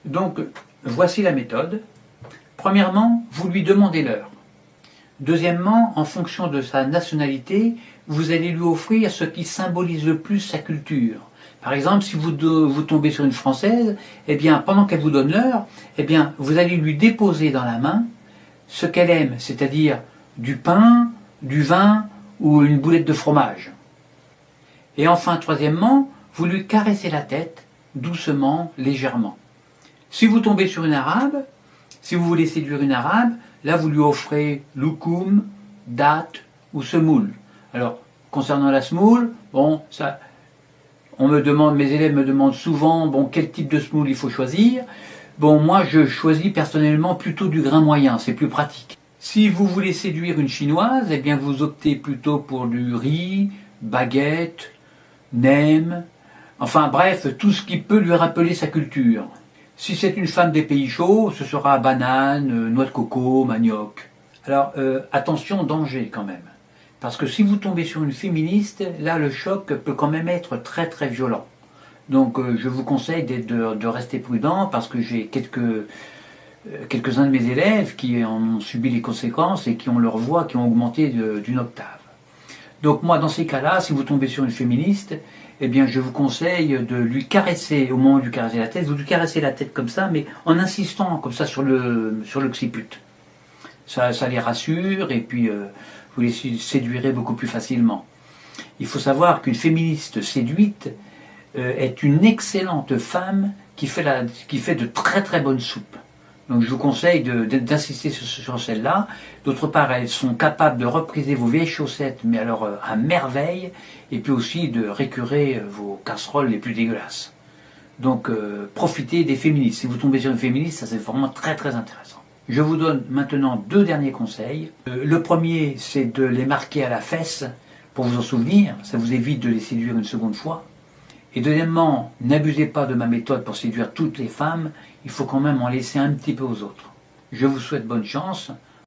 Donc, voici la méthode. Premièrement, vous lui demandez l'heure. Deuxièmement, en fonction de sa nationalité, vous allez lui offrir ce qui symbolise le plus sa culture. Par exemple, si vous tombez sur une Française, eh bien, pendant qu'elle vous donne l'heure, eh bien, vous allez lui déposer dans la main ce qu'elle aime, c'est-à-dire du pain, du vin ou une boulette de fromage. Et enfin, troisièmement, vous lui caressez la tête, doucement, légèrement. Si vous tombez sur une arabe, si vous voulez séduire une arabe, là vous lui offrez loukoum, date ou semoule. Alors, concernant la semoule, bon, ça, mes élèves me demandent souvent, bon, quel type de semoule il faut choisir. Bon, moi je choisis personnellement plutôt du grain moyen, c'est plus pratique. Si vous voulez séduire une chinoise, eh bien vous optez plutôt pour du riz, baguette, nem, enfin bref, tout ce qui peut lui rappeler sa culture. Si c'est une femme des pays chauds, ce sera banane, noix de coco, manioc. Alors attention, danger quand même. Parce que si vous tombez sur une féministe, là le choc peut quand même être très très violent. Donc je vous conseille de rester prudent parce que j'ai quelques-uns de mes élèves qui en ont subi les conséquences et qui ont leur voix qui ont augmenté d'une octave. Donc moi dans ces cas-là, si vous tombez sur une féministe, eh bien je vous conseille de lui caresser, au moment de lui caresser la tête, vous lui caressez la tête comme ça, mais en insistant comme ça sur l'occiput. Ça les rassure et puis vous les séduirez beaucoup plus facilement. Il faut savoir qu'une féministe séduite est une excellente femme qui fait de très très bonnes soupes. Donc je vous conseille d'insister sur celle-là. D'autre part, elles sont capables de repriser vos vieilles chaussettes, mais alors à merveille, et puis aussi de récurer vos casseroles les plus dégueulasses. Donc profitez des féministes. Si vous tombez sur une féministe, ça c'est vraiment très très intéressant. Je vous donne maintenant 2 derniers conseils. Le premier, c'est de les marquer à la fesse pour vous en souvenir. Ça vous évite de les séduire une seconde fois. Et deuxièmement, n'abusez pas de ma méthode pour séduire toutes les femmes, il faut quand même en laisser un petit peu aux autres. Je vous souhaite bonne chance.